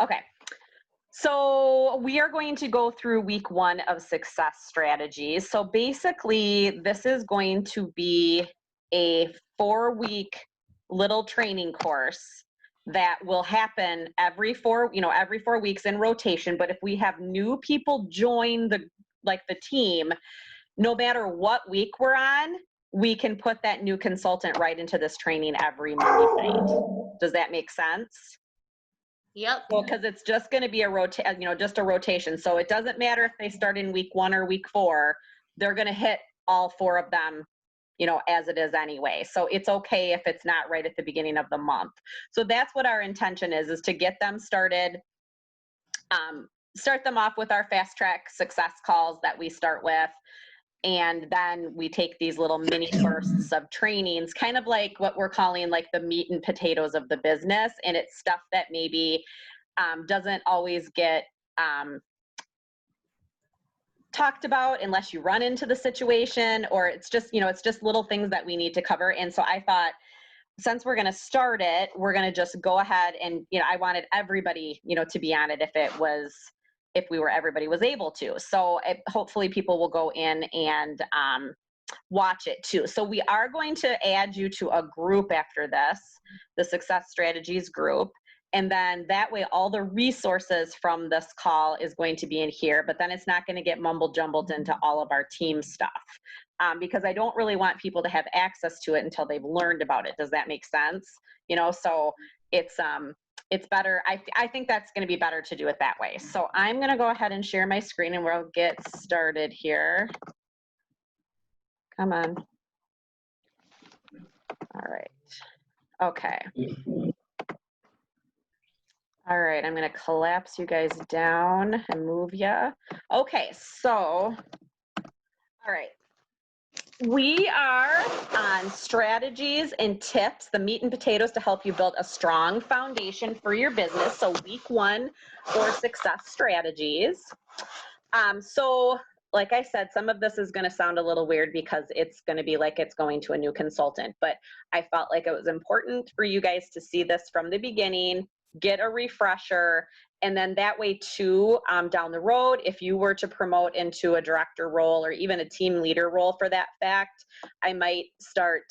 Okay. So we are going to go through week 1 of success strategies. So basically, this is going to be a 4-week little training course that will happen every 4 weeks in rotation. But if we have new people join the team, no matter what week we're on, we can put that new consultant right into this training every Monday night. Does that make sense? Yep. Well, because it's just going to be just a rotation. So it doesn't matter if they start in week 1 or week 4, they're going to hit all 4 of them, as it is anyway. So it's okay if it's not right at the beginning of the month. So that's what our intention is to get them started, start them off with our fast track success calls that we start with. And then we take these little mini bursts of trainings, kind of like what we're calling like the meat and potatoes of the business. And it's stuff that maybe doesn't always get talked about unless you run into the situation, or it's just little things that we need to cover. And so I thought, since we're going to start it, we're going to just go ahead and, I wanted everybody, to be on it if everybody was able to. So hopefully people will go in and watch it too. So we are going to add you to a group after this, the Success Strategies group. And then that way, all the resources from this call is going to be in here, but then it's not going to get mumble jumbled into all of our team stuff. Because I don't really want people to have access to it until they've learned about it. Does that make sense? So it's better. I think that's going to be better to do it that way. So I'm going to go ahead and share my screen and we'll get started here. Come on. All right. Okay. All right. I'm going to collapse you guys down and move you. Okay. So, all right. We are on strategies and tips, the meat and potatoes to help you build a strong foundation for your business. So week 1 for success strategies. So like I said, some of this is going to sound a little weird because it's going to be like it's going to a new consultant, but I felt like it was important for you guys to see this from the beginning, get a refresher, and then that way too, down the road, if you were to promote into a director role or even a team leader role for that fact, I might start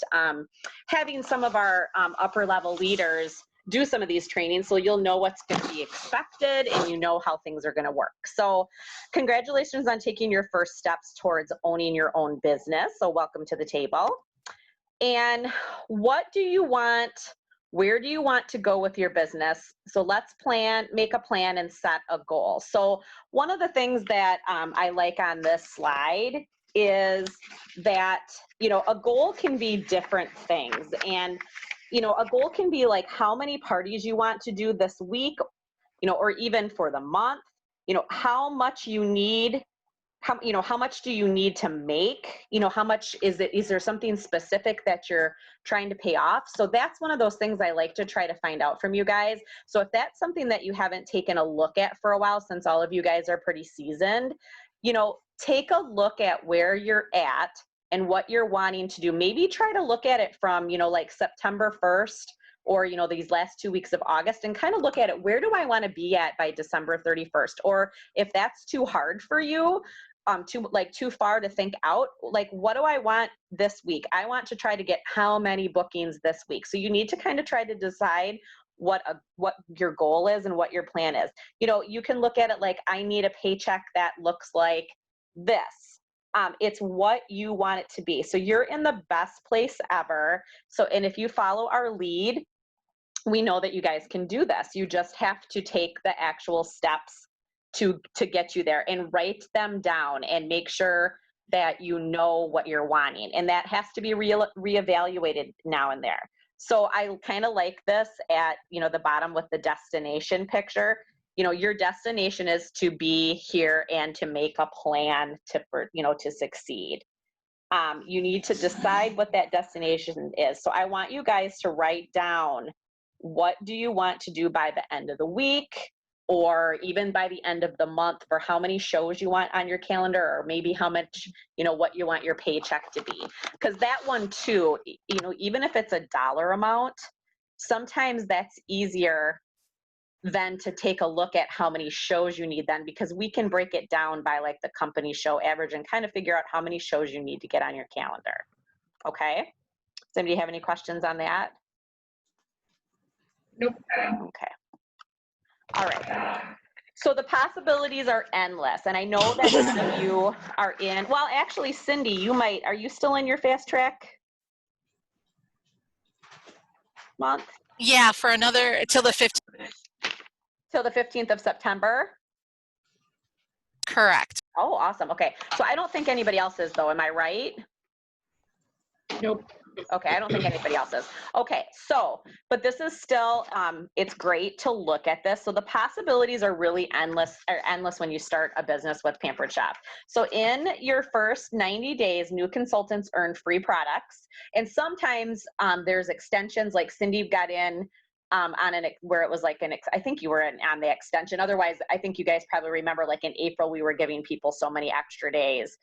having some of our upper level leaders do some of these trainings so you'll know what's going to be expected and you know how things are going to work. So congratulations on taking your first steps towards owning your own business. So welcome to the table. And what do you want? Where do you want to go with your business? So let's make a plan and set a goal. So one of the things that I like on this slide is that, a goal can be different things. And, a goal can be like how many parties you want to do this week, or even for the month, how much you need. How much do you need to make? How much is there something specific that you're trying to pay off? So that's one of those things I like to try to find out from you guys. So if that's something that you haven't taken a look at for a while, since all of you guys are pretty seasoned, take a look at where you're at and what you're wanting to do. Maybe try to look at it from, like September 1st or, these last 2 weeks of August and kind of look at it. Where do I want to be at by December 31st? Or if that's too hard for you, too far to think out, like, what do I want this week? I want to try to get how many bookings this week? So you need to kind of try to decide what your goal is and what your plan is. You can look at it like, I need a paycheck that looks like this. It's what you want it to be. So you're in the best place ever. So, and if you follow our lead, we know that you guys can do this. You just have to take the actual steps to get you there and write them down and make sure that you know what you're wanting. And that has to be reevaluated now and there. So I kind of like this at, the bottom with the destination picture. Your destination is to be here and to make a plan to succeed. You need to decide what that destination is. So I want you guys to write down, what do you want to do by the end of the week? Or even by the end of the month, for how many shows you want on your calendar, or maybe how much, what you want your paycheck to be. Because that one too, even if it's a dollar amount, sometimes that's easier then to take a look at how many shows you need then, because we can break it down by like the company show average and kind of figure out how many shows you need to get on your calendar. Okay. Does anybody have any questions on that? Nope. Okay. All right. So the possibilities are endless. And I know that some of you are in, well, actually, Cindy, are you still in your fast track month? Yeah, for another, till the 15th. Till the 15th of September? Correct. Oh, awesome. Okay. So I don't think anybody else is though. Am I right? Nope. Okay, I don't think anybody else is. Okay, so, but this is still, it's great to look at this. So the possibilities are really endless when you start a business with Pampered Chef. So in your first 90 days, new consultants earn free products. And sometimes there's extensions, like Cindy got in on where it was like I think you were on the extension. Otherwise, I think you guys probably remember like in April, we were giving people so many extra days.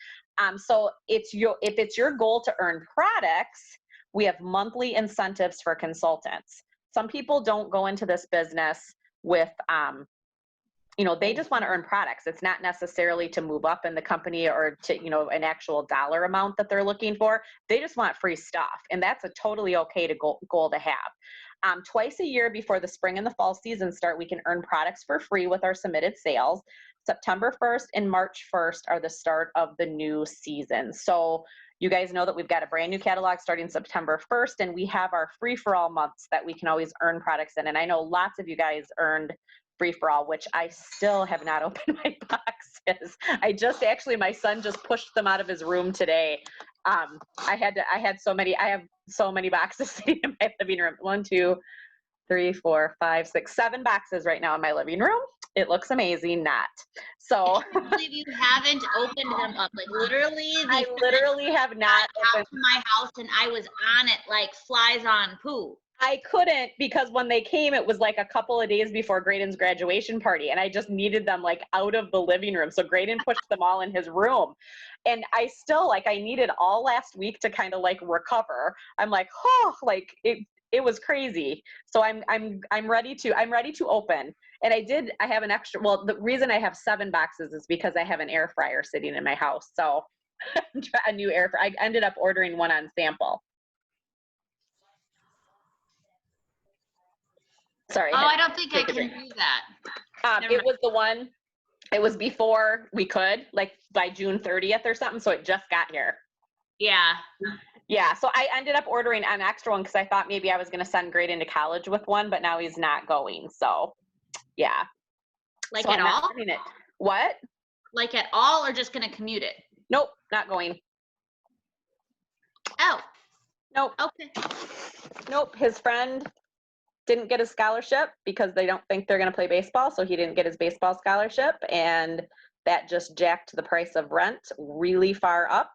So if it's your goal to earn products, we have monthly incentives for consultants. Some people don't go into this business with, they just want to earn products. It's not necessarily to move up in the company or to, an actual dollar amount that they're looking for. They just want free stuff. And that's a totally okay goal to have. Twice a year before the spring and the fall season start, we can earn products for free with our submitted sales. September 1st and March 1st are the start of the new season. So you guys know that we've got a brand new catalog starting September 1st, and we have our free-for-all months that we can always earn products in. And I know lots of you guys earned free-for-all, which I still have not opened my boxes. My son just pushed them out of his room today. I have so many boxes sitting in my living room. 1, 2, 3, 4, 5, 6, 7 boxes right now in my living room. It looks amazing, not. So I can't believe you haven't opened them up. Like literally, I literally have not opened to my house and I was on it like flies on poo. I couldn't because when they came, it was like a couple of days before Graydon's graduation party, and I just needed them like out of the living room. So Graydon pushed them all in his room, and I still I needed all last week to kind of like recover. I'm like, oh, like it was crazy. So I'm ready to open. And I have an extra, well, the reason I have 7 boxes is because I have an air fryer sitting in my house. So a new air fryer. I ended up ordering one on sample. Sorry. Oh, I don't think I can do that. It was before we could, like by June 30th or something. So it just got here. Yeah. Yeah. So I ended up ordering an extra one because I thought maybe I was going to send Graydon to college with one, but now he's not going. So yeah. Like so at all? What? Like at all, or just gonna commute it? Nope, not going. Oh. Nope. Okay. Nope. His friend didn't get a scholarship because they don't think they're going to play baseball. So he didn't get his baseball scholarship, and that just jacked the price of rent really far up.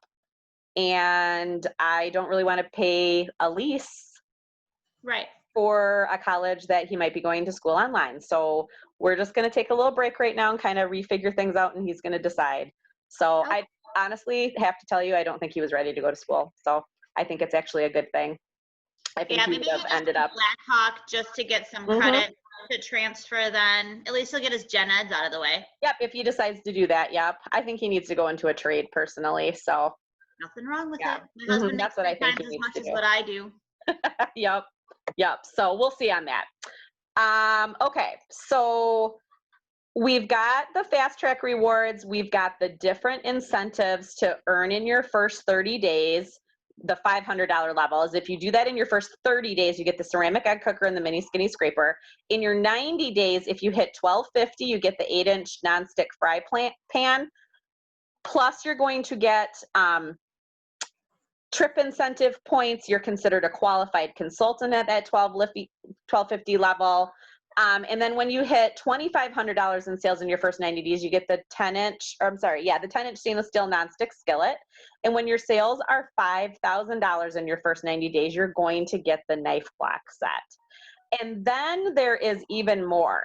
And I don't really want to pay a lease Right. for a college that he might be going to school online. So we're just going to take a little break right now and kind of refigure things out, and he's going to decide. So Okay. I honestly have to tell you, I don't think he was ready to go to school. So I think it's actually a good thing. I think he maybe would have ended up Blackhawk just to get some credit to transfer. Then at least he'll get his gen eds out of the way. Yep, if he decides to do that, yep. I think he needs to go into a trade personally. So Nothing wrong with Yeah. it. My husband That's makes what I 3 think times he as needs much to as do. what I do. Yep. So we'll see on that. Okay, so we've got the fast track rewards. We've got the different incentives to earn in your first 30 days. The $500 level is if you do that in your first 30 days, you get the ceramic egg cooker and the mini skinny scraper. In your 90 days, if you hit $12.50, you get the 8-inch nonstick fry pan. Plus, you're going to get trip incentive points. You're considered a qualified consultant at that $12.50 level. And then when you hit $2,500 in sales in your first 90 days, you get the 10-inch stainless steel nonstick skillet. And when your sales are $5,000 in your first 90 days, you're going to get the knife block set. And then there is even more.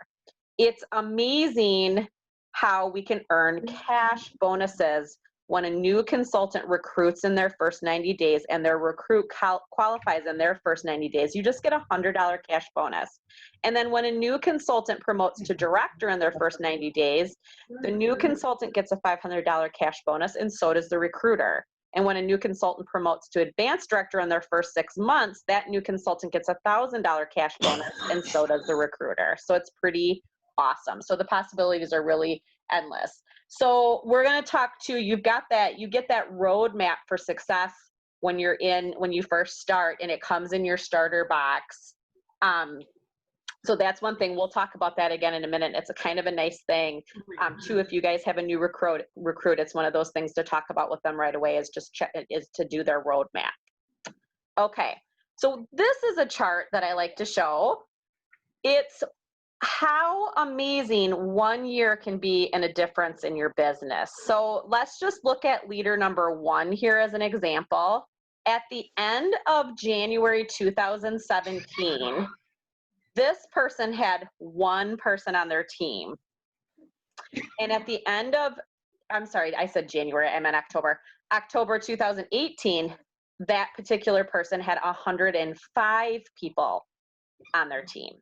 It's amazing how we can earn cash bonuses when a new consultant recruits in their first 90 days and their recruit qualifies in their first 90 days, you just get a $100 cash bonus. And then when a new consultant promotes to director in their first 90 days, the new consultant gets a $500 cash bonus, and so does the recruiter. And when a new consultant promotes to advanced director in their first 6 months, that new consultant gets a $1,000 cash bonus, and so does the recruiter. So it's pretty awesome. So the possibilities are really endless. So we're going to talk to, you get that roadmap for success when you first start, and it comes in your starter box. So that's one thing. We'll talk about that again in a minute. It's a kind of a nice thing too. If you guys have a new recruit, it's one of those things to talk about with them right away, is to do their roadmap. Okay. So this is a chart that I like to show. It's how amazing 1 year can be in a difference in your business. So let's just look at leader number 1 here as an example. At the end of January 2017, this person had 1 person on their team. And at the end of, I'm sorry, I said January, I meant October. October 2018, that particular person had 105 people on their team.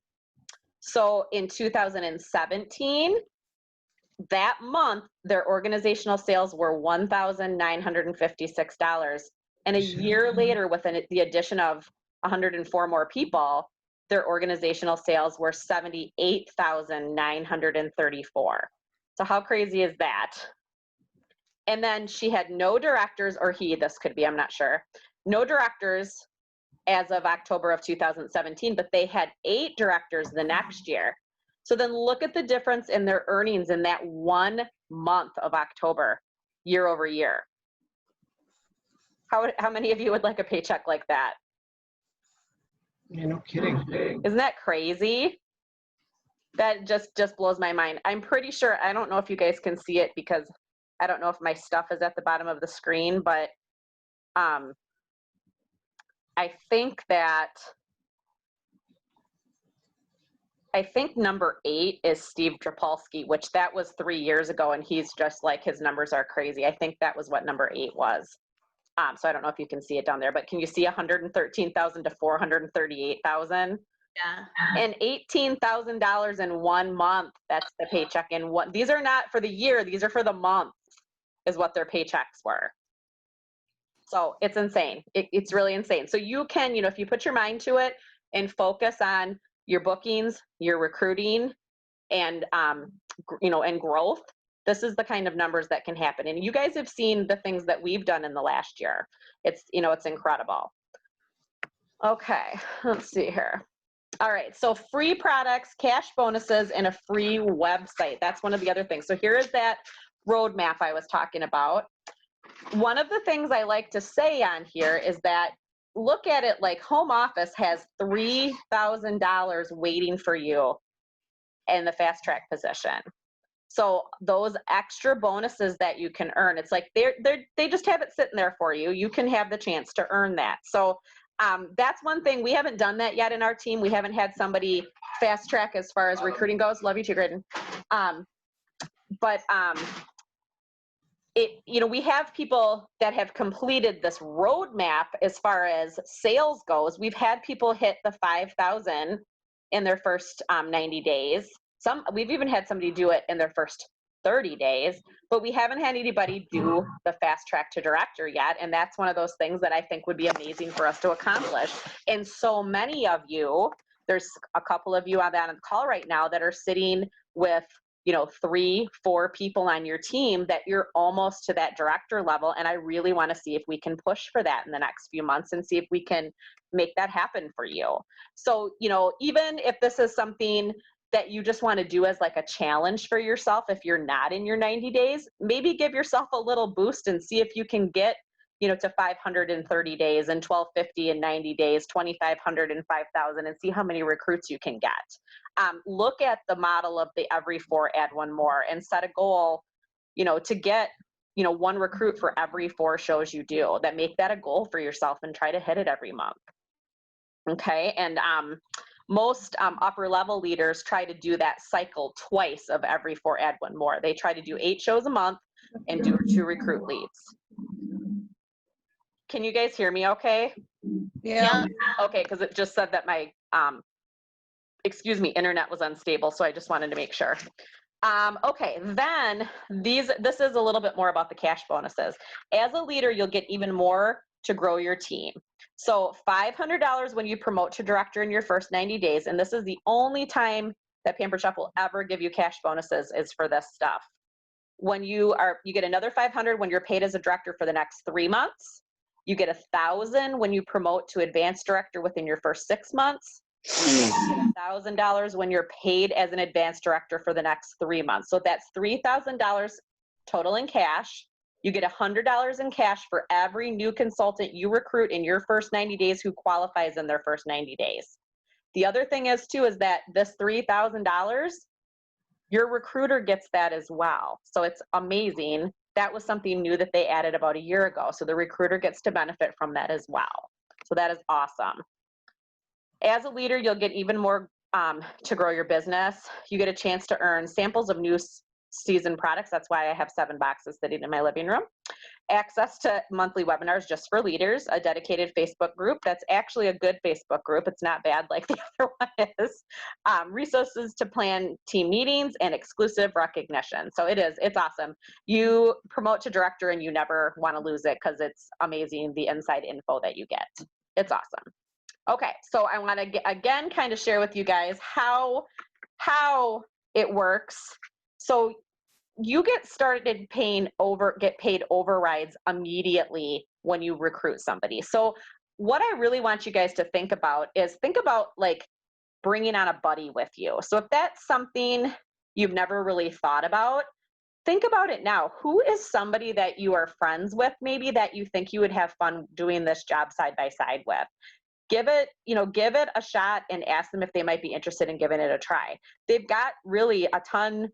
So in 2017, that month, their organizational sales were $1,956. And a year later, with the addition of 104 more people, their organizational sales were $78,934. So how crazy is that? And then she had no directors, or this could be, I'm not sure, no directors as of October of 2017, but they had 8 directors the next year. So then look at the difference in their earnings in that 1 month of October, year over year. How many of you would like a paycheck like that? Yeah, no kidding. Isn't that crazy? That just blows my mind. I'm pretty sure, I don't know if you guys can see it because I don't know if my stuff is at the bottom of the screen, but I think number 8 is Steve Drapolsky, which that was 3 years ago, and he's just like, his numbers are crazy. I think that was what number 8 was. So I don't know if you can see it down there, but can you see 113,000 to 438,000? Yeah. And $18,000 in 1 month. That's the paycheck in one. These are not for the year. These are for the month, is what their paychecks were. So it's insane. It's really insane. So you can, if you put your mind to it and focus on your bookings, your recruiting, and and growth, this is the kind of numbers that can happen. And you guys have seen the things that we've done in the last year. It's incredible. Okay, let's see here. All right, so free products, cash bonuses, and a free website. That's one of the other things. So here is that roadmap I was talking about. One of the things I like to say on here is that look at it like home office has $3,000 waiting for you in the fast track position. So those extra bonuses that you can earn, it's like they just have it sitting there for you. You can have the chance to earn that. So that's one thing. We haven't done that yet in our team. We haven't had somebody fast track as far as recruiting goes. Love you too, Graydon. We have people that have completed this roadmap as far as sales goes. We've had people hit the 5,000 in their first 90 days. We've even had somebody do it in their first 30 days, but we haven't had anybody do the fast track to director yet. And that's one of those things that I think would be amazing for us to accomplish. And so many of you, there's a couple of you on that call right now that are sitting with 3, 4 people on your team that you're almost to that director level. And I really want to see if we can push for that in the next few months and see if we can make that happen for you. So, even if this is something that you just want to do as like a challenge for yourself, if you're not in your 90 days, maybe give yourself a little boost and see if you can get to 500 in 30 days and 1,250 in 90 days, 2,500 and 5,000, and see how many recruits you can get. Look at the model of the every 4 add 1 more and set a goal, to get, 1 recruit for every 4 shows you do. That make that a goal for yourself and try to hit it every month. Okay, and most upper level leaders try to do that cycle twice of every 4 add 1 more. They try to do 8 shows a month, and to recruit leads. Can you guys hear me okay? Yeah. Okay, because it just said that my, internet was unstable, so I just wanted to make sure. Okay, then this is a little bit more about the cash bonuses. As a leader, you'll get even more to grow your team. So $500 when you promote to director in your first 90 days, and this is the only time that Pampered Chef will ever give you cash bonuses is for this stuff. When you get another 500 when you're paid as a director for the next 3 months. You get 1,000 when you promote to advanced director within your first 6 months. You get $1,000 when you're paid as an advanced director for the next 3 months. So that's $3,000 total in cash. You get $100 in cash for every new consultant you recruit in your first 90 days who qualifies in their first 90 days. The other thing is too, is that this $3,000, your recruiter gets that as well. So it's amazing. That was something new that they added about a year ago. So the recruiter gets to benefit from that as well. So that is awesome. As a leader, you'll get even more to grow your business. You get a chance to earn samples of new season products. That's why I have 7 boxes sitting in my living room. Access to monthly webinars just for leaders, a dedicated Facebook group. That's actually a good Facebook group. It's not bad like the other one is. Resources to plan team meetings and exclusive recognition. So it's awesome. You promote to director and you never want to lose it because it's amazing the inside info that you get. It's awesome. Okay, so I want to again kind of share with you guys how it works. So you get paid overrides immediately when you recruit somebody. So what I really want you guys to think about is like bringing on a buddy with you. So if that's something you've never really thought about, think about it now. Who is somebody that you are friends with, maybe that you think you would have fun doing this job side by side with? Give it a shot and ask them if they might be interested in giving it a try. They've got really a ton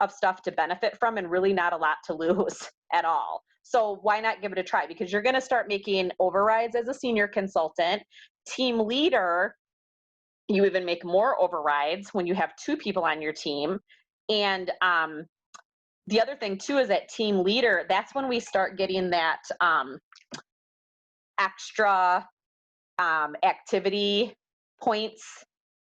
of stuff to benefit from and really not a lot to lose at all. So why not give it a try? Because you're going to start making overrides as a senior consultant. Team leader, you even make more overrides when you have 2 people on your team. And the other thing too is that team leader, that's when we start getting that extra activity points,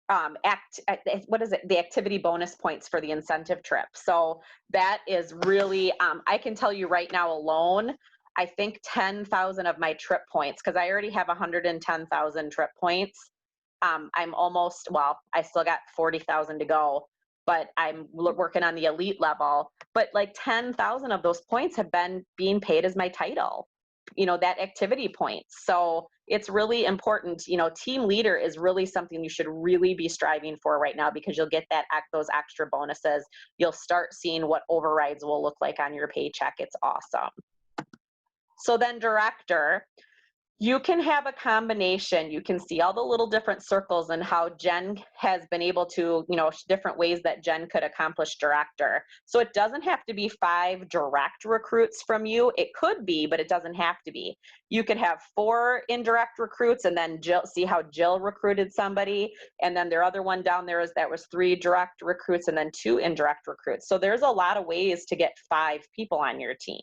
the activity bonus points for the incentive trip. So that is really, I can tell you right now alone, I think 10,000 of my trip points, because I already have 110,000 trip points. I'm almost, I still got 40,000 to go, but I'm working on the elite level. But like 10,000 of those points have been being paid as my title, that activity points. So it's really important. Team leader is really something you should really be striving for right now, because you'll get those extra bonuses. You'll start seeing what overrides will look like on your paycheck. It's awesome. So then director, you can have a combination. You can see all the little different circles and how Jen has been able to, different ways that Jen could accomplish director. So it doesn't have to be 5 direct recruits from you. It could be, but it doesn't have to be. You could have 4 indirect recruits and then see how Jill recruited somebody. And then their other one down there was 3 direct recruits and then 2 indirect recruits. So there's a lot of ways to get 5 people on your team.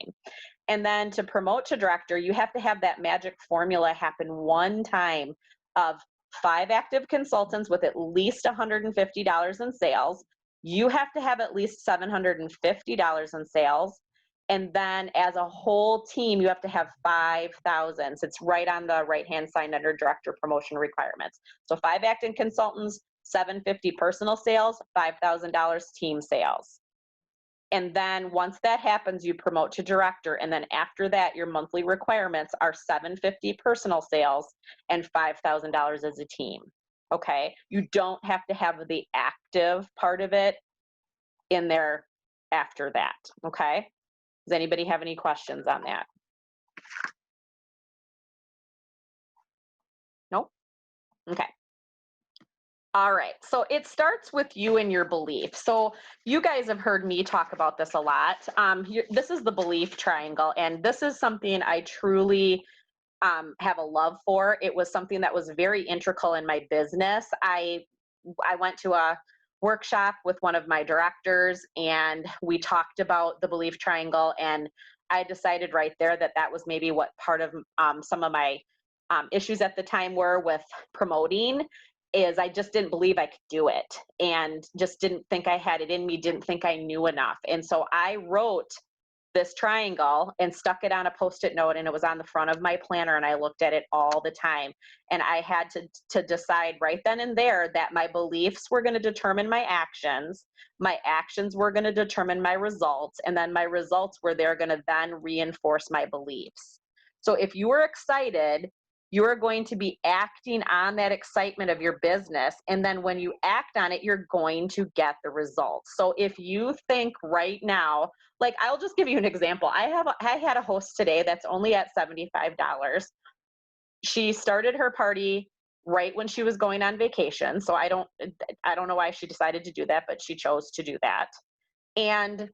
And then to promote to director, you have to have that magic formula happen one time of 5 active consultants with at least $150 in sales. You have to have at least $750 in sales. And then as a whole team, you have to have 5,000. So it's right on the right-hand side under director promotion requirements. So 5 active consultants, $750 personal sales, $5,000 team sales. And then once that happens, you promote to director. And then after that, your monthly requirements are $750 personal sales and $5,000 as a team. Okay. You don't have to have the active part of it in there after that. Okay. Does anybody have any questions on that? Nope. Okay. All right, so it starts with you and your belief. So you guys have heard me talk about this a lot. This is the belief triangle, and this is something I truly have a love for. It was something that was very integral in my business. I went to a workshop with one of my directors, and we talked about the belief triangle, and I decided right there that that was maybe what part of some of my issues at the time were with promoting, is I just didn't believe I could do it, and just didn't think I had it in me, didn't think I knew enough. And so I wrote this triangle and stuck it on a Post-it note, and it was on the front of my planner, and I looked at it all the time. And I had to decide right then and there that my beliefs were going to determine my actions were going to determine my results, and then my results were they're going to then reinforce my beliefs. So if you were excited, you are going to be acting on that excitement of your business, and then when you act on it, you're going to get the results. So if you think right now, like, I'll just give you an example. I had a host today that's only at $75. She started her party right when she was going on vacation. So I don't know why she decided to do that, but she chose to do that. And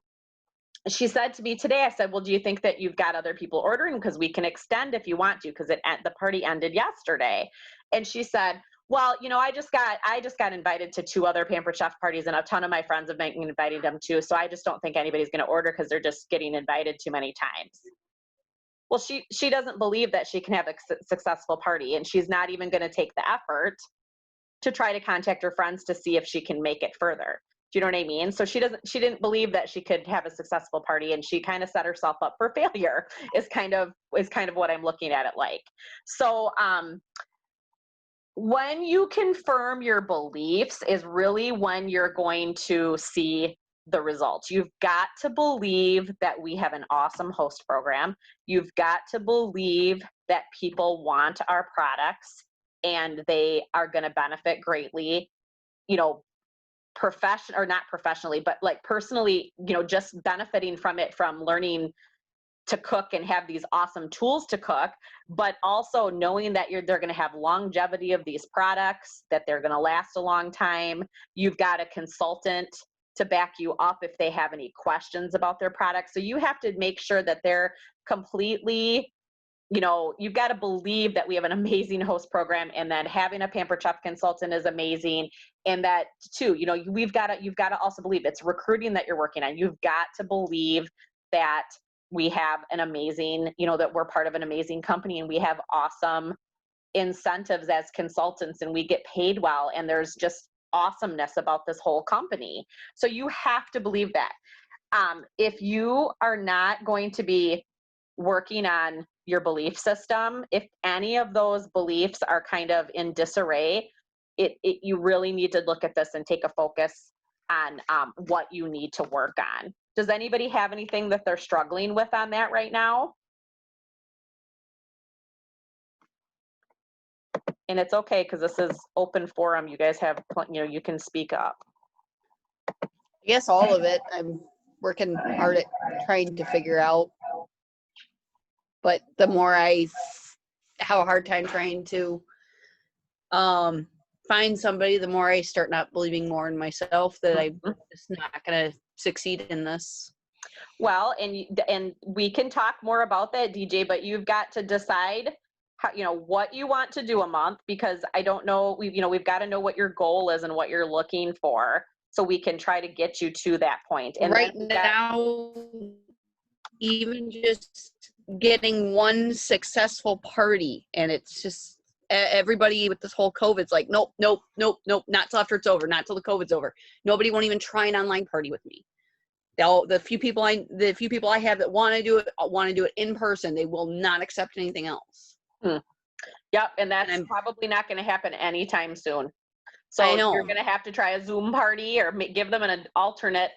she said to me today, I said, well, do you think that you've got other people ordering? Because we can extend if you want to, because the party ended yesterday. And she said, well, I just got invited to 2 other Pampered Chef parties, and a ton of my friends have been inviting them too. So I just don't think anybody's going to order because they're just getting invited too many times. Well, she doesn't believe that she can have a successful party, and she's not even going to take the effort to try to contact her friends to see if she can make it further. Do you know what I mean? So she didn't believe that she could have a successful party, and she kind of set herself up for failure is kind of what I'm looking at it like. So, when you confirm your beliefs is really when you're going to see the results. You've got to believe that we have an awesome host program. You've got to believe that people want our products and they are going to benefit greatly, not professionally, but like personally, just benefiting from it, from learning to cook and have these awesome tools to cook, but also knowing that they're going to have longevity of these products, that they're going to last a long time. You've got a consultant to back you up if they have any questions about their products. So you have to make sure that they're completely, you've got to believe that we have an amazing host program, and then having a Pampered Chef consultant is amazing. And that too, you've got to also believe it's recruiting that you're working on. You've got to believe that we have an amazing, that we're part of an amazing company, and we have awesome incentives as consultants, and we get paid well, and there's just awesomeness about this whole company. So you have to believe that. If you are not going to be working on your belief system, if any of those beliefs are kind of in disarray, you really need to look at this and take a focus on what you need to work on. Does anybody have anything that they're struggling with on that right now? And it's okay, because this is open forum. You guys have, you can speak up. I guess all of it. I'm working hard at trying to figure out. But the more I have a hard time trying to find somebody, the more I start not believing more in myself that I'm just not going to succeed in this. Well, and we can talk more about that, DJ, but you've got to decide how, what you want to do a month, because I don't know, we've got to know what your goal is and what you're looking for, so we can try to get you to that point. And right now, even just getting one successful party, and it's just everybody with this whole COVID's like, nope, not till after it's over, not till the COVID's over. Nobody won't even try an online party with me. The few people I have that want to do it in person. They will not accept anything else. Yep, and that's probably not going to happen anytime soon. So I know. You're going to have to try a Zoom party, or give them an alternate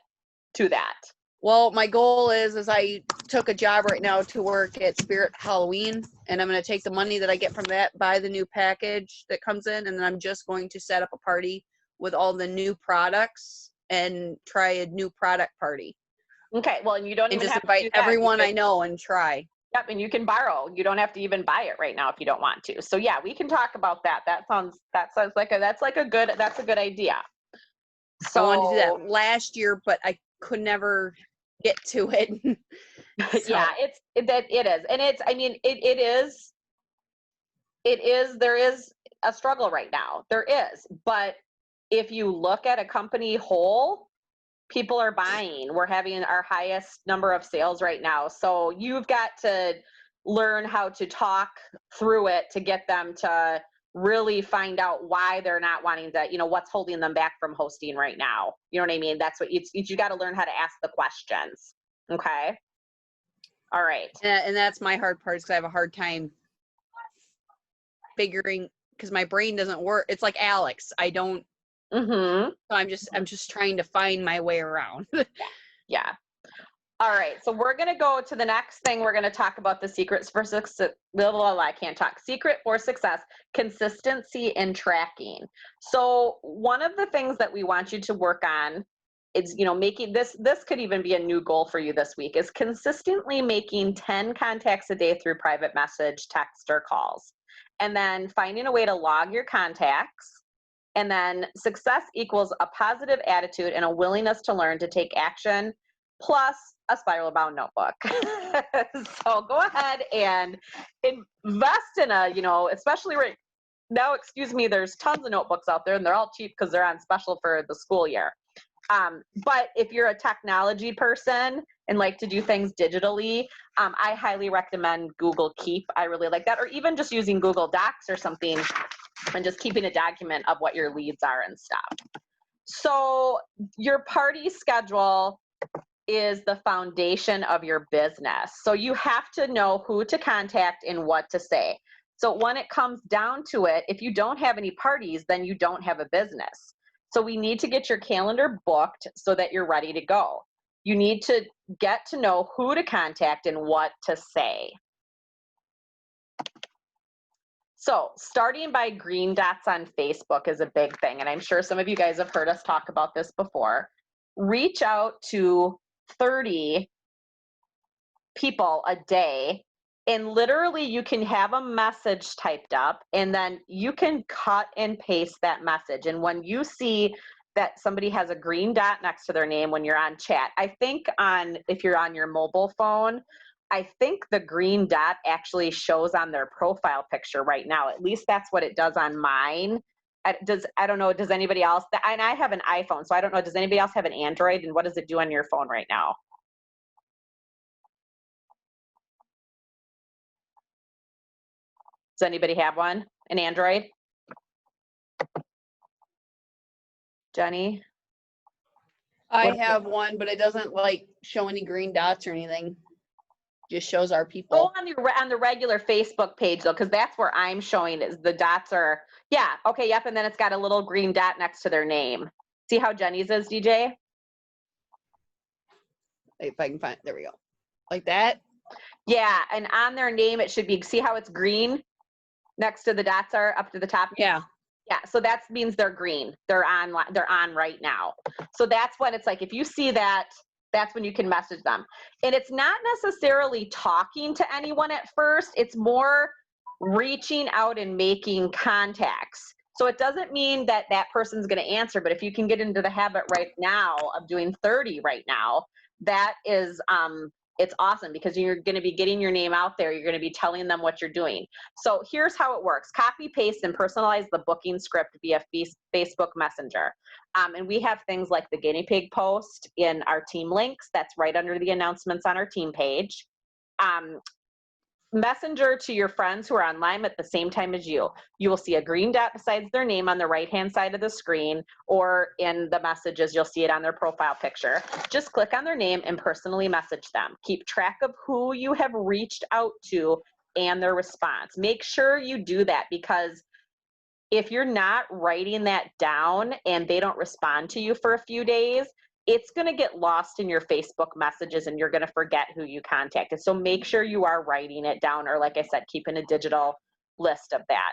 to that. Well, my goal is I took a job right now to work at Spirit Halloween, and I'm going to take the money that I get from that, buy the new package that comes in, and then I'm just going to set up a party with all the new products and try a new product party. Okay, well, and you don't even just have invite to do that. everyone I know and try. Yep, and you can borrow. You don't have to even buy it right now if you don't want to. So yeah, we can talk about that. That's a good idea. So I wanted to do that last year, but I could never get to it. So. Yeah, it is. And there is a struggle right now. There is, but if you look at a company whole, people are buying. We're having our highest number of sales right now. So you've got to learn how to talk through it to get them to really find out why they're not wanting to, what's holding them back from hosting right now. You know what I mean? That's what you got to learn how to ask the questions. Okay. All right. And that's my hard part, because I have a hard time figuring, because my brain doesn't work. It's like Alex. I don't. Mm-hmm. So I'm just trying to find my way around. Yeah. All right. So we're going to go to the next thing. We're going to talk about the secrets for success. I can't talk. Secret for success, consistency and tracking. So one of the things that we want you to work on is, making this could even be a new goal for you this week, is consistently making 10 contacts a day through private message, text, or calls. And then finding a way to log your contacts. And then success equals a positive attitude and a willingness to learn to take action, plus a spiral bound notebook. So go ahead and invest in especially right now, there's tons of notebooks out there and they're all cheap because they're on special for the school year. But if you're a technology person and like to do things digitally, I highly recommend Google Keep. I really like that. Or even just using Google Docs or something and just keeping a document of what your leads are and stuff. So your party schedule is the foundation of your business. So you have to know who to contact and what to say. So when it comes down to it, if you don't have any parties, then you don't have a business. So we need to get your calendar booked so that you're ready to go. You need to get to know who to contact and what to say. So starting by green dots on Facebook is a big thing. And I'm sure some of you guys have heard us talk about this before. Reach out to 30 people a day, and literally you can have a message typed up and then you can cut and paste that message. And when you see that somebody has a green dot next to their name when you're on chat, I think if you're on your mobile phone, I think the green dot actually shows on their profile picture right now. At least that's what it does on mine. I don't know, does anybody else, and I have an iPhone, so I don't know, does anybody else have an Android, and what does it do on your phone right now? Does anybody have one? An Android? Jenny? I have one, but it doesn't like show any green dots or anything. Just shows our Go people. on the regular Facebook page though, because that's where I'm showing is the dots are, yeah, okay, yep, and then it's got a little green dot next to their name. See how Jenny's is, DJ? If I can find it. There we go. Like that? Yeah, and on their name it should be, see how it's green next to the dots are up to the top? Yeah. Yeah, so that means they're green. They're on right now. So that's when it's like, if you see that, that's when you can message them. And it's not necessarily talking to anyone at first. It's more reaching out and making contacts. So it doesn't mean that that person's going to answer, but if you can get into the habit right now of doing 30 right now, that is, it's awesome because you're going to be getting your name out there. You're going to be telling them what you're doing. So here's how it works. Copy, paste, and personalize the booking script via Facebook Messenger. And we have things like the guinea pig post in our team links. That's right under the announcements on our team page. Messenger to your friends who are online at the same time as you. You will see a green dot besides their name on the right-hand side of the screen, or in the messages, you'll see it on their profile picture. Just click on their name and personally message them. Keep track of who you have reached out to and their response. Make sure you do that, because if you're not writing that down and they don't respond to you for a few days, it's going to get lost in your Facebook messages and you're going to forget who you contacted. So make sure you are writing it down, or like I said, keeping a digital list of that.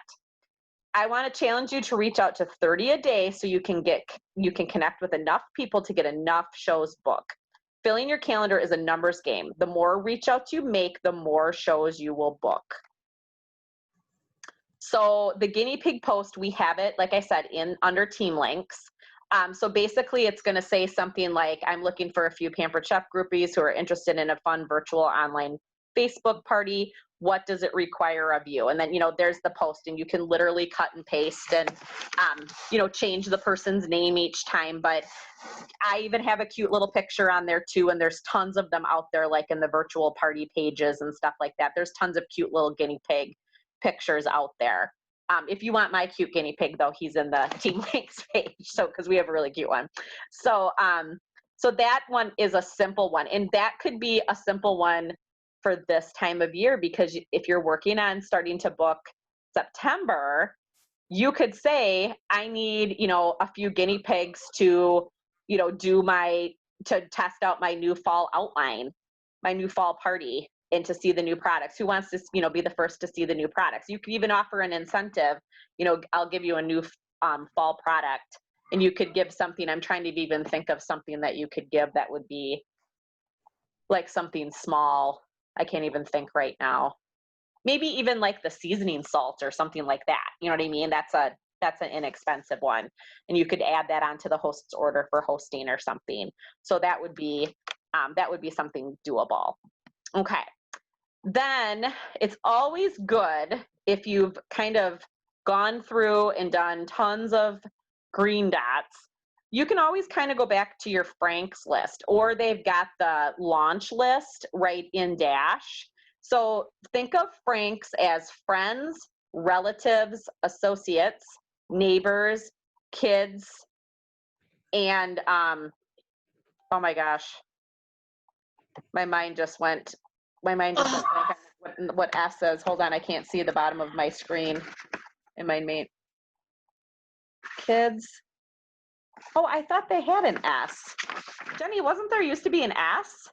I want to challenge you to reach out to 30 a day so you can connect with enough people to get enough shows booked. Filling your calendar is a numbers game. The more reach outs you make, the more shows you will book. So the guinea pig post, we have it, like I said, under team links. So basically it's going to say something like, I'm looking for a few Pampered Chef groupies who are interested in a fun virtual online Facebook party. What does it require of you? And then, there's the post, and you can literally cut and paste and, change the person's name each time. But I even have a cute little picture on there too, and there's tons of them out there, like in the virtual party pages and stuff like that. There's tons of cute little guinea pig pictures out there. If you want my cute guinea pig, though, he's in the Team Links page, so because we have a really cute one. So that one is a simple one, and that could be a simple one for this time of year, because if you're working on starting to book September, you could say, I need, a few guinea pigs to, to test out my new fall outline, my new fall party, and to see the new products. Who wants to, be the first to see the new products? You could even offer an incentive, I'll give you a new fall product, and you could give something. I'm trying to even think of something that you could give that would be like something small. I can't even think right now. Maybe even like the seasoning salt or something like that. You know what I mean? That's an inexpensive one. And you could add that onto the host's order for hosting or something. So that would be something doable. Okay. Then it's always good if you've kind of gone through and done tons of green dots. You can always kind of go back to your Frank's list, or they've got the launch list right in Dash. So think of Frank's as friends, relatives, associates, neighbors, kids, and oh my gosh, my mind just went blank on what S says. Hold on, I can't see the bottom of my screen in my main. Kids. Oh, I thought they had an S. Jenny, wasn't there used to be an S?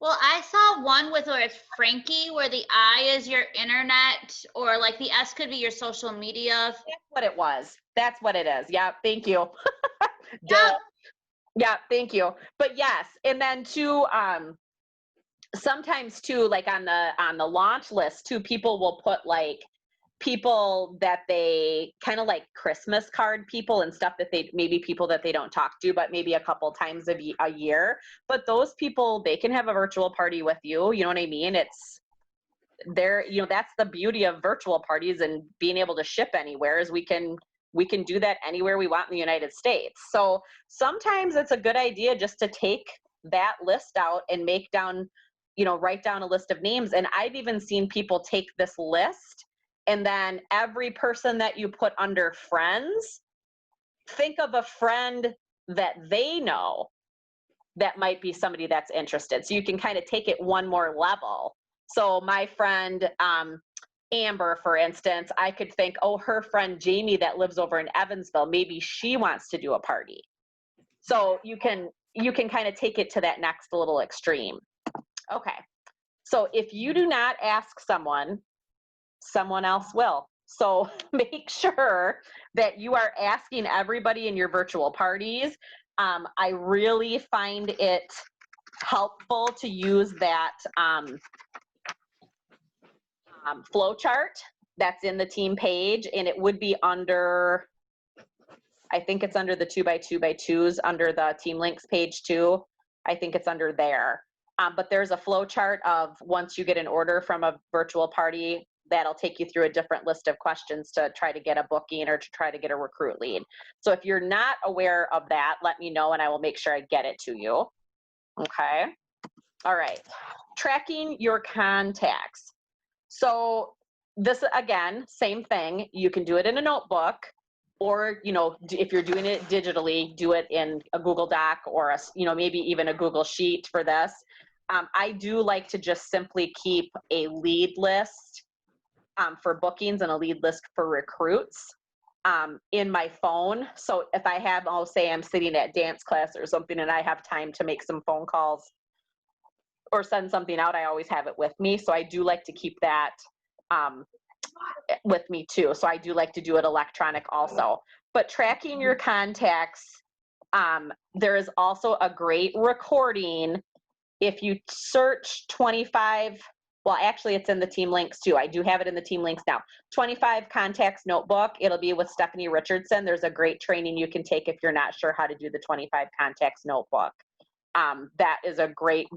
Well, I saw one with where it's Frankie, where the I is your internet, or like the S could be your social media. That's what it was. That's what it is. Yeah, thank you. Yeah. Yeah, thank you. But yes, and then too, sometimes too, like on the launch list too, people will put like people that they kind of like Christmas card people and stuff that maybe people that they don't talk to, but maybe a couple times a year. But those people, they can have a virtual party with you. You know what I mean? It's there, that's the beauty of virtual parties and being able to ship anywhere, is we can do that anywhere we want in the United States. So sometimes it's a good idea just to take that list out and write down a list of names. And I've even seen people take this list, and then every person that you put under friends, think of a friend that they know that might be somebody that's interested. So you can kind of take it one more level. So my friend Amber, for instance, I could think, oh, her friend Jamie that lives over in Evansville, maybe she wants to do a party. So you can kind of take it to that next little extreme. Okay. So if you do not ask someone else will. So make sure that you are asking everybody in your virtual parties. I really find it helpful to use that flow chart that's in the team page, and it would be under, I think it's under the 2x2x2s under the Team Links page too. I think it's under there. But there's a flow chart of once you get an order from a virtual party, that'll take you through a different list of questions to try to get a booking or to try to get a recruit lead. So if you're not aware of that, let me know and I will make sure I get it to you. Okay. All right. Tracking your contacts. So this, again, same thing. You can do it in a notebook, or, if you're doing it digitally, do it in a Google Doc or maybe even a Google Sheet for this. I do like to just simply keep a lead list for bookings and a lead list for recruits in my phone. So if I have, I'll say I'm sitting at dance class or something and I have time to make some phone calls or send something out, I always have it with me. So I do like to keep that with me too. So I do like to do it electronic also. But tracking your contacts, there is also a great recording. If you search 25, well, actually it's in the Team Links too. I do have it in the Team Links now. 25 Contacts Notebook. It'll be with Stephanie Richardson. There's a great training you can take if you're not sure how to do the 25 Contacts Notebook. that is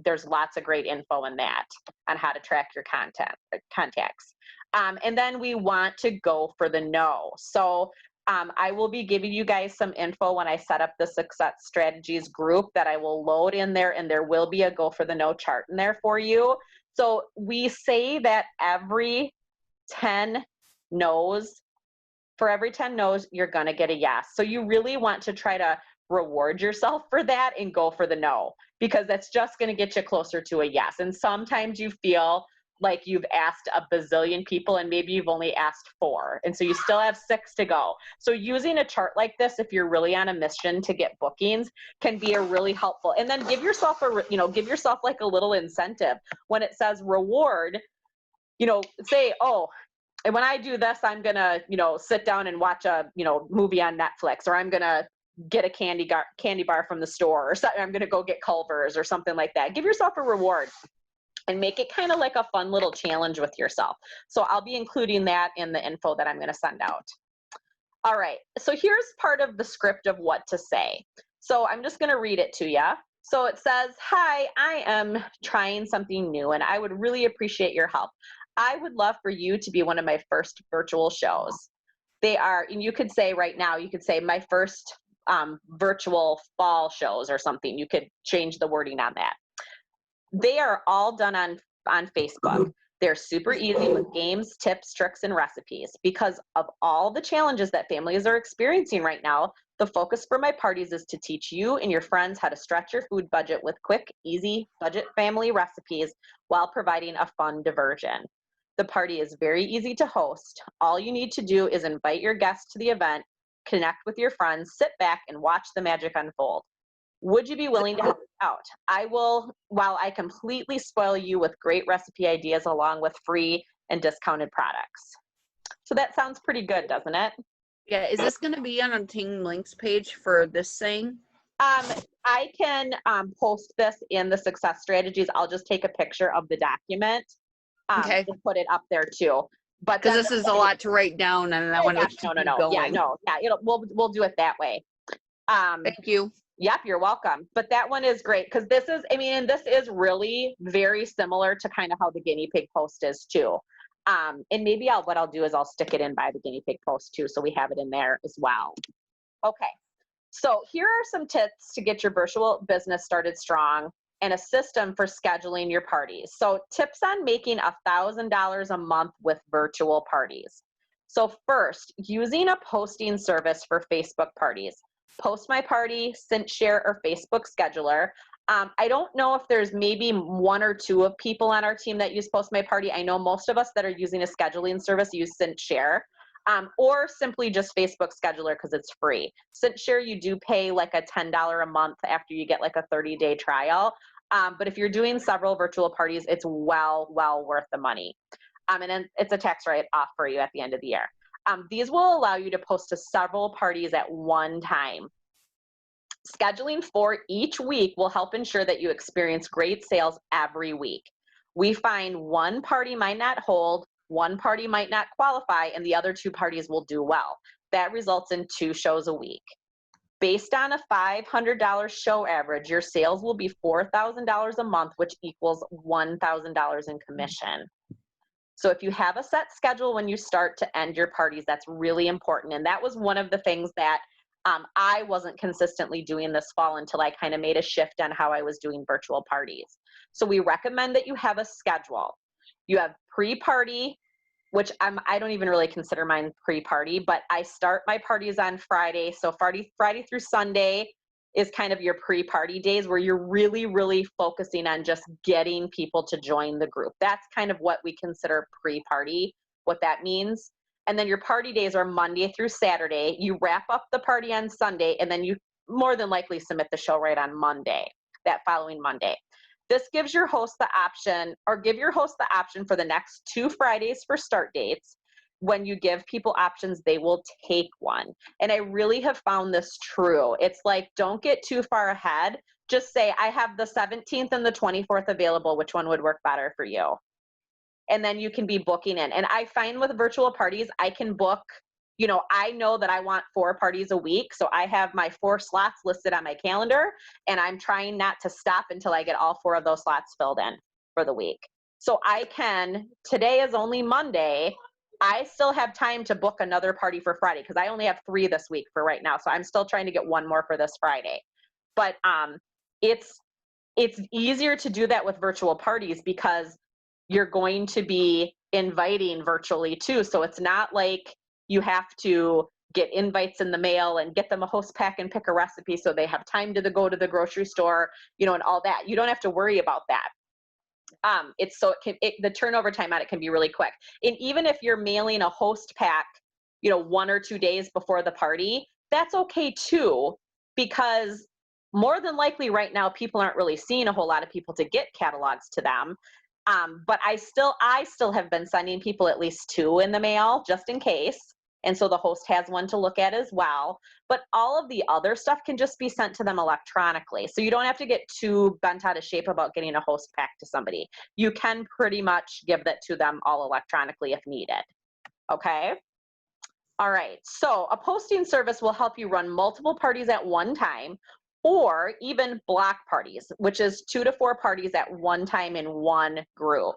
there's lots of great info in that on how to track your contacts. And then we want to go for the no. So I will be giving you guys some info when I set up the success strategies group that I will load in there, and there will be a go for the no chart in there for you. So we say that every 10 no's, for every 10 no's, you're going to get a yes. So you really want to try to reward yourself for that and go for the no, because that's just going to get you closer to a yes. And sometimes you feel like you've asked a bazillion people and maybe you've only asked 4. And so you still have 6 to go. So using a chart like this, if you're really on a mission to get bookings, can be a really helpful. And then give yourself give yourself like a little incentive. When it says reward, say, oh, and when I do this, I'm going to, sit down and watch a, movie on Netflix, or I'm going to get a candy bar from the store, or something. I'm going to go get Culver's or something like that. Give yourself a reward and make it kind of like a fun little challenge with yourself. So I'll be including that in the info that I'm going to send out. All right. So here's part of the script of what to say. So I'm just going to read it to you. So it says, hi, I am trying something new and I would really appreciate your help. I would love for you to be one of my first virtual shows. They are, and you could say right now, you could say my first virtual fall shows or something. You could change the wording on that. They are all done on Facebook. They're super easy with games, tips, tricks, and recipes. Because of all the challenges that families are experiencing right now, the focus for my parties is to teach you and your friends how to stretch your food budget with quick, easy, budget family recipes while providing a fun diversion. The party is very easy to host. All you need to do is invite your guests to the event, connect with your friends, sit back, and watch the magic unfold. Would you be willing to help out? I will, while I completely spoil you with great recipe ideas along with free and discounted products. So that sounds pretty good, doesn't it? Yeah, is this going to be on a Team Links page for this thing? I can post this in the success strategies. I'll just take a picture of the document Okay. and put it up there too. But Because this is a lot to write down, and I want to keep you going. We'll do it that way. Thank you. Yep, you're welcome. But that one is great because this is really very similar to kind of how the guinea pig post is too. And maybe what I'll do is I'll stick it in by the guinea pig post too, so we have it in there as well. Okay, so here are some tips to get your virtual business started strong and a system for scheduling your parties. So tips on making $1,000 a month with virtual parties. So first, using a posting service for Facebook parties. Post My Party, ScentShare, or Facebook Scheduler. I don't know if there's maybe 1 or 2 of people on our team that use Post My Party. I know most of us that are using a scheduling service use ScentShare, or simply just Facebook Scheduler because it's free. ScentShare, you do pay like a $10 a month after you get like a 30-day trial. But if you're doing several virtual parties, it's well worth the money. And then it's a tax write-off for you at the end of the year. These will allow you to post to several parties at one time. Scheduling for each week will help ensure that you experience great sales every week. We find one party might not hold, one party might not qualify, and the other 2 parties will do well. That results in 2 shows a week. Based on a $500 show average, your sales will be $4,000 a month, which equals $1,000 in commission. So if you have a set schedule when you start to end your parties, that's really important. And that was one of the things that I wasn't consistently doing this fall until I kind of made a shift on how I was doing virtual parties. So we recommend that you have a schedule. You have pre-party, which I don't even really consider mine pre-party, but I start my parties on Friday. So Friday through Sunday is kind of your pre-party days where you're really focusing on just getting people to join the group. That's kind of what we consider pre-party, what that means. And then your party days are Monday through Saturday. You wrap up the party on Sunday, and then you more than likely submit the show right on Monday, that following Monday. This gives your host the option, or give your host the option for the next 2 Fridays for start dates. When you give people options, they will take one. And I really have found this true. It's like, don't get too far ahead. Just say, I have the 17th and the 24th available. Which one would work better for you? And then you can be booking in. And I find with virtual parties, I can book you know, I know that I want 4 parties a week. So I have my 4 slots listed on my calendar, and I'm trying not to stop until I get all 4 of those slots filled in for the week. So I can, today is only Monday. I still have time to book another party for Friday because I only have 3 this week for right now. So I'm still trying to get 1 more for this Friday. But it's easier to do that with virtual parties because you're going to be inviting virtually too. So it's not like you have to get invites in the mail and get them a host pack and pick a recipe so they have time to go to the grocery store, you know, and all that. You don't have to worry about that. It's so the turnover time on it can be really quick. And even if you're mailing a host pack, you know, 1 or 2 days before the party, that's okay too, because more than likely right now, people aren't really seeing a whole lot of people to get catalogs to them. But I still have been sending people at least 2 in the mail just in case. And so the host has one to look at as well. But all of the other stuff can just be sent to them electronically. So you don't have to get too bent out of shape about getting a host pack to somebody. You can pretty much give that to them all electronically if needed. Okay? All right. So a posting service will help you run multiple parties at one time, or even block parties, which is 2 to 4 parties at one time in one group.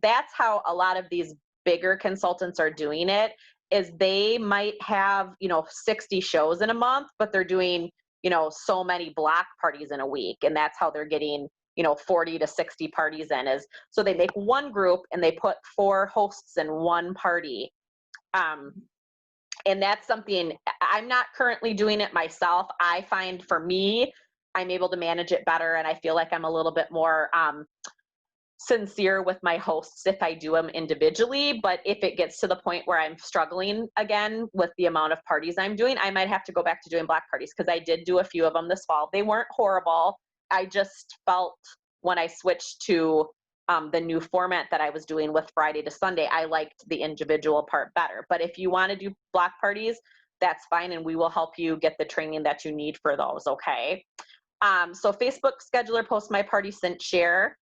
That's how a lot of these bigger consultants are doing it, is they might have, you know, 60 shows in a month, but they're doing, you know, so many block parties in a week. And that's how they're getting, you know, 40 to 60 parties in, is so they make one group and they put 4 hosts in one party. And that's something I'm not currently doing it myself. I find for me, I'm able to manage it better, and I feel like I'm a little bit more sincere with my hosts if I do them individually. But if it gets to the point where I'm struggling again with the amount of parties I'm doing, I might have to go back to doing block parties, because I did do a few of them this fall. They weren't horrible. I just felt when I switched to the new format that I was doing with Friday to Sunday, I liked the individual part better. But if you want to do block parties, that's fine, and we will help you get the training that you need for those, okay? So Facebook scheduler, post my party, sent, share.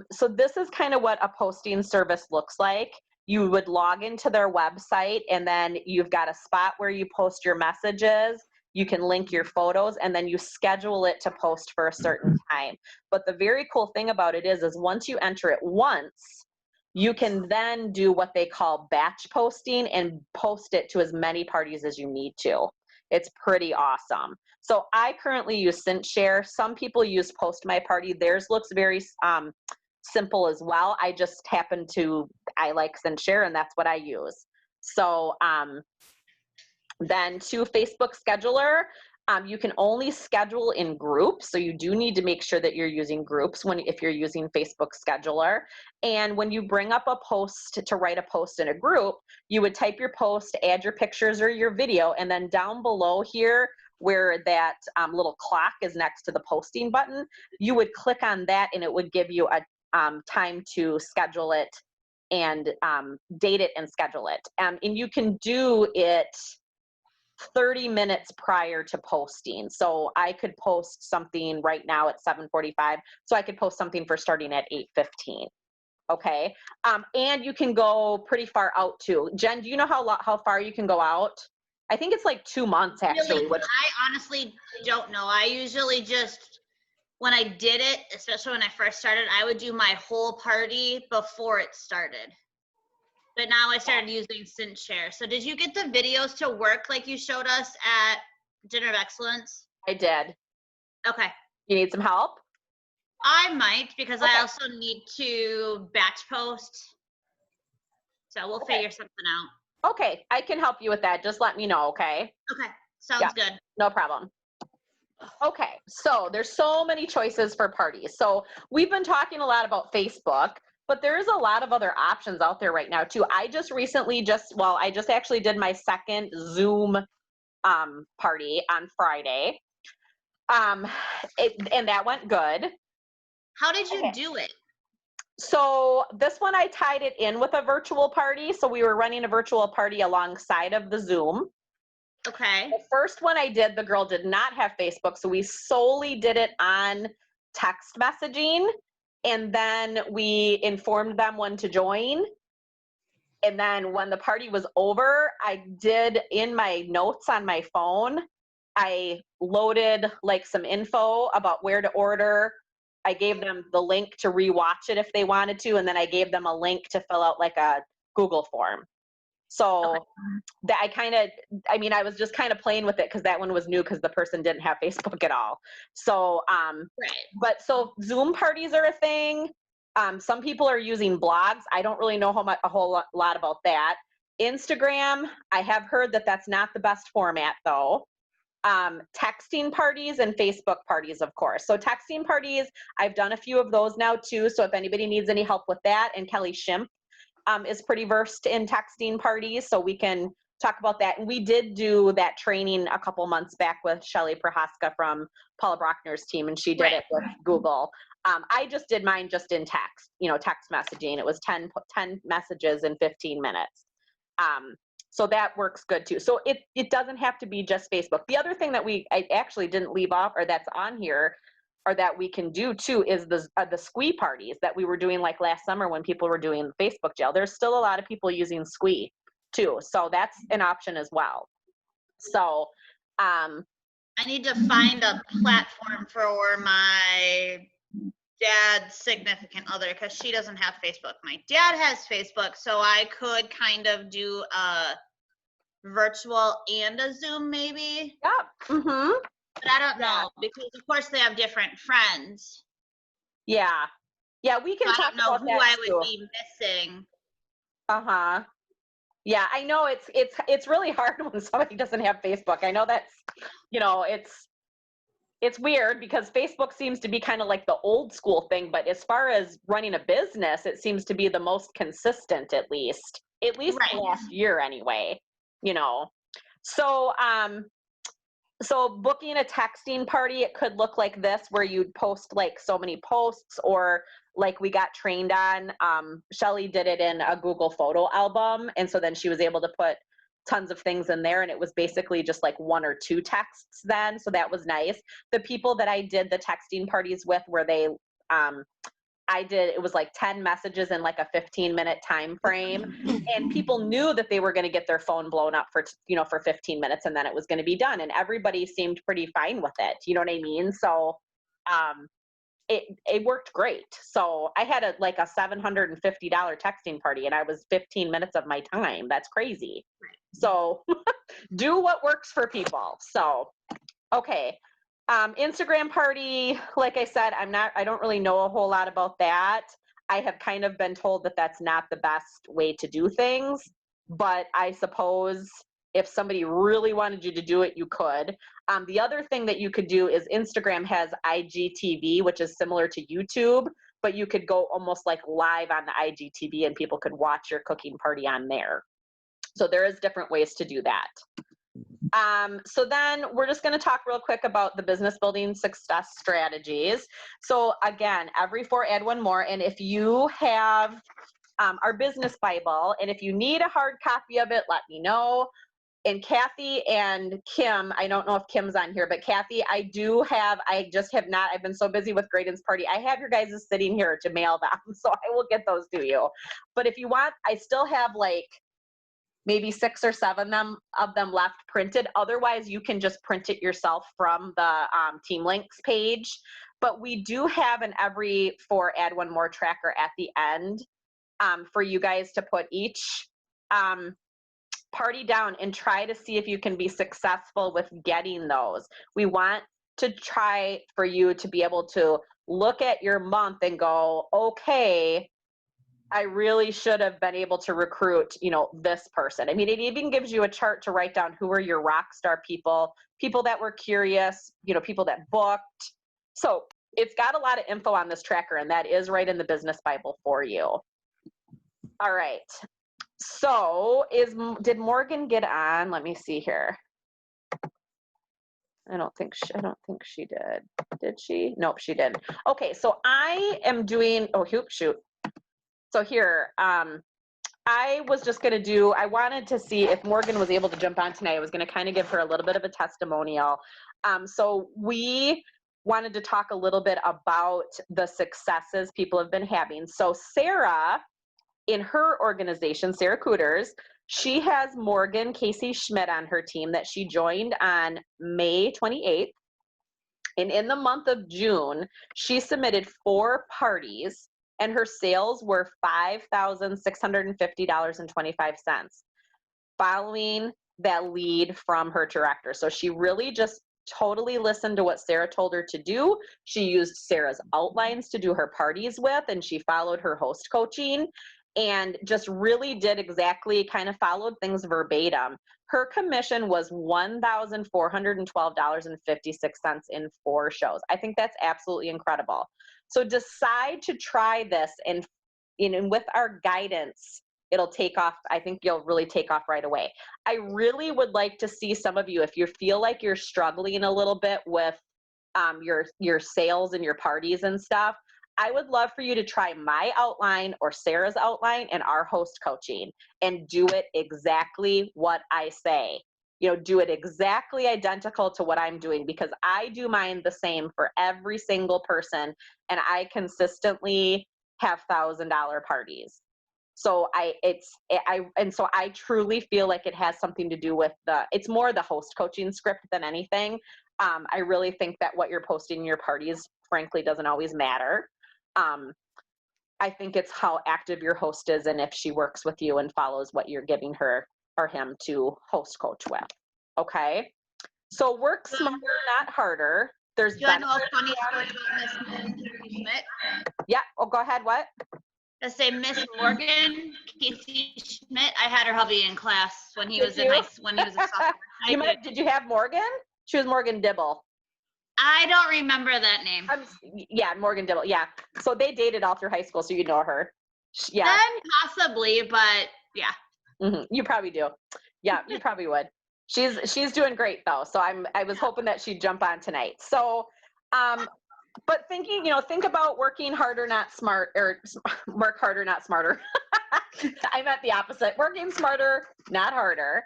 So this is kind of what a posting service looks like. You would log into their website, and then you've got a spot where you post your messages. You can link your photos, and then you schedule it to post for a certain time. But the very cool thing about it is once you enter it once, you can then do what they call batch posting and post it to as many parties as you need to. It's pretty awesome. So I currently use ScentShare. Some people use Post My Party. Theirs looks very simple as well. I just I like ScentShare, and that's what I use. So then to Facebook scheduler, you can only schedule in groups. So you do need to make sure that you're using groups if you're using Facebook scheduler. And when you bring up a post to write a post in a group, you would type your post, add your pictures or your video, and then down below here where that little clock is next to the posting button, you would click on that, and it would give you a time to schedule it and date it and schedule it. And you can do it 30 minutes prior to posting. So I could post something right now at 7:45. So I could post something for starting at 8:15. Okay. And you can go pretty far out too. Jen, do you know how far you can go out? I think it's like 2 months actually. Really, I honestly don't know. I usually just, when I did it, especially when I first started, I would do my whole party before it started. But now I started using ScentShare. So did you get the videos to work like you showed us at Dinner of Excellence? I did. Okay. You need some help? I might, because Okay. I also need to batch post. So we'll figure something out. Okay, I can help you with that. Just let me know, okay? Okay, sounds good. No problem. Okay, so there's so many choices for parties. So we've been talking a lot about Facebook, but there is a lot of other options out there right now too. I just actually did my second Zoom party on Friday. And that went good. How did you do it? So this one, I tied it in with a virtual party. So we were running a virtual party alongside of the Zoom. Okay. The first one I did, the girl did not have Facebook, so we solely did it on text messaging, and then we informed them when to join. And then when the party was over, I did in my notes on my phone, I loaded like some info about where to order. I gave them the link to rewatch it if they wanted to. And then I gave them a link to fill out like a Google form. So that I was just kind of playing with it because that one was new because the person didn't have Facebook at all. So, Right. but so Zoom parties are a thing. Some people are using blogs. I don't really know a whole lot about that. Instagram, I have heard that that's not the best format though. Texting parties and Facebook parties, of course. So texting parties, I've done a few of those now too. So if anybody needs any help with that, and Kelly Schimpf is pretty versed in texting parties, so we can talk about that. And we did do that training a couple months back with Shelly Prohaska from Paula Brockner's team, and she did it with Google. I just did mine just in text, text messaging. It was 10 messages in 15 minutes. So that works good too. So it doesn't have to be just Facebook. The other thing that I actually didn't leave off, or that's on here, or that we can do too, is the squee parties that we were doing like last summer when people were doing Facebook jail. There's still a lot of people using squee too. So that's an option as well. So, I need to find a platform for my dad's significant other because she doesn't have Facebook. My dad has Facebook, so I could kind of do a virtual and a Zoom maybe. yeah. Mm-hmm. But I don't know because of course they have different friends. Yeah. Yeah, we can So I talk don't know about who that I too. would be missing. Uh-huh. Yeah, I know it's really hard when somebody doesn't have Facebook. I know that's, it's weird because Facebook seems to be kind of like the old school thing, but as far as running a business, it seems to be the most consistent, at least Right. the last year anyway, So, so booking a texting party, it could look like this, where you'd post like so many posts, or like we got trained on, Shelly did it in a Google photo album. And so then she was able to put tons of things in there, and it was basically just like 1 or 2 texts then. So that was nice. The people that I did the texting parties with, where it was like 10 messages in like a 15-minute time frame, and people knew that they were going to get their phone blown up for 15 minutes, and then it was going to be done, and everybody seemed pretty fine with it. You know what I mean? So it worked great. So I had a $750 texting party, and I was 15 minutes of my time. That's crazy. So do what works for people. So, okay. Instagram party, like I said, I don't really know a whole lot about that. I have kind of been told that that's not the best way to do things, but I suppose if somebody really wanted you to do it, you could. The other thing that you could do is Instagram has IGTV, which is similar to YouTube, but you could go almost like live on the IGTV and people could watch your cooking party on there. So there is different ways to do that. So then we're just going to talk real quick about the business building success strategies. So again, every 4 add 1 more. And if you have our business Bible, and if you need a hard copy of it, let me know. And Kathy and Kim, I don't know if Kim's on here, but Kathy, I've been so busy with Graydon's party. I have your guys' sitting here to mail them. So I will get those to you. But if you want, I still have like maybe 6 or 7 of them left printed. Otherwise, you can just print it yourself from the Team Links page. But we do have an every 4 add 1 more tracker at the end for you guys to put each party down and try to see if you can be successful with getting those. We want to try for you to be able to look at your month and go, okay, I really should have been able to recruit, this person. I mean, it even gives you a chart to write down who are your rock star people that were curious, people that booked. So it's got a lot of info on this tracker, and that is right in the business Bible for you. All right. So did Morgan get on? Let me see here. I don't think she did. Did she? Nope, she didn't. Okay, so I am doing, shoot. So here, I was just going to I wanted to see if Morgan was able to jump on tonight. I was going to kind of give her a little bit of a testimonial. So we wanted to talk a little bit about the successes people have been having. So Sarah in her organization, Sarah Cooters, she has Morgan Casey Schmidt on her team that she joined on May 28th. And in the month of June, she submitted 4 parties and her sales were $5,650.25 following that lead from her director. So she really just totally listened to what Sarah told her to do. She used Sarah's outlines to do her parties with, and she followed her host coaching and just really did exactly kind of followed things verbatim. Her commission was $1,412.56 in 4 shows. I think that's absolutely incredible. So decide to try this, and with our guidance, it'll take off. I think you'll really take off right away. I really would like to see some of you, if you feel like you're struggling a little bit with your sales and your parties and stuff, I would love for you to try my outline or Sarah's outline and our host coaching and do it exactly what I say. Do it exactly identical to what I'm doing, because I do mine the same for every single person, and I consistently have $1,000 parties. So I truly feel like it has something to do with it's more the host coaching script than anything. I really think that what you're posting in your parties, frankly, doesn't always matter. I think it's how active your host is and if she works with you and follows what you're giving her or him to host coach with. Okay. So work smarter, not harder. There's Do you want to know a funny story about Miss Schmidt? Yeah. Oh, go ahead. What? Let's say Miss Morgan Casey Schmidt. I had her hubby in class when he was Did you? when he was a sophomore. Did you have Morgan? She was Morgan Dibble. I don't remember that name. Yeah, Morgan Dibble. Yeah. So they dated all through high school, so you know her. Yeah. Then possibly, but yeah. You probably do. Yeah, you probably would. She's doing great though. So I was hoping that she'd jump on tonight. So, but think about working harder, not smart, or work harder, not smarter. I meant the opposite. Working smarter, not harder.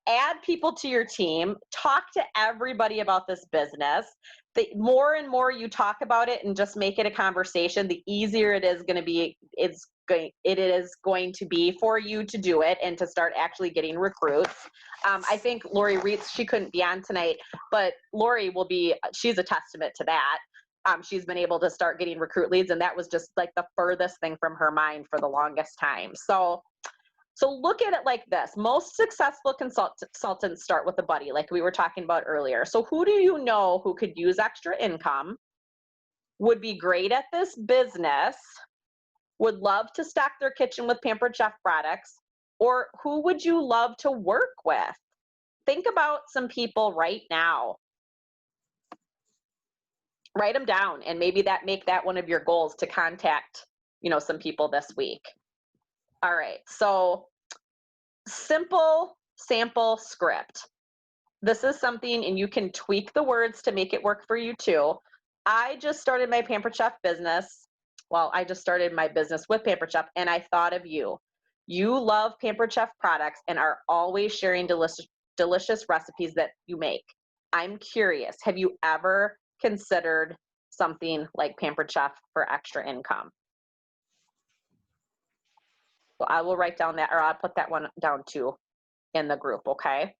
Add people to your team, talk to everybody about this business. The more and more you talk about it and just make it a conversation, the easier it is going to be. It is going to be for you to do it and to start actually getting recruits. I think Lori Reitz, she couldn't be on tonight, but Lori she's a testament to that. She's been able to start getting recruit leads, and that was just like the furthest thing from her mind for the longest time. So look at it like this. Most successful consultants start with a buddy, like we were talking about earlier. So who do you know who could use extra income, would be great at this business, would love to stock their kitchen with Pampered Chef products, or who would you love to work with? Think about some people right now. Write them down, and maybe make that one of your goals to contact, some people this week. All right, so simple sample script. This is something, and you can tweak the words to make it work for you too. I just started my Pampered Chef business. Well, I just started my business with Pampered Chef, and I thought of you. You love Pampered Chef products and are always sharing delicious recipes that you make. I'm curious, have you ever considered something like Pampered Chef for extra income? So I will write down that, or I'll put that one down too in the group, okay?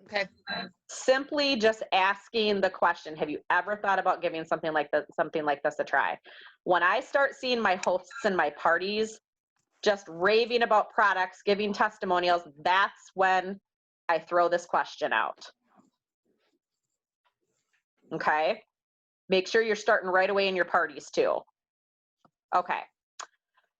Okay. Simply just asking the question, have you ever thought about giving something like this a try? When I start seeing my hosts and my parties just raving about products, giving testimonials, that's when I throw this question out. Okay? Make sure you're starting right away in your parties too. Okay.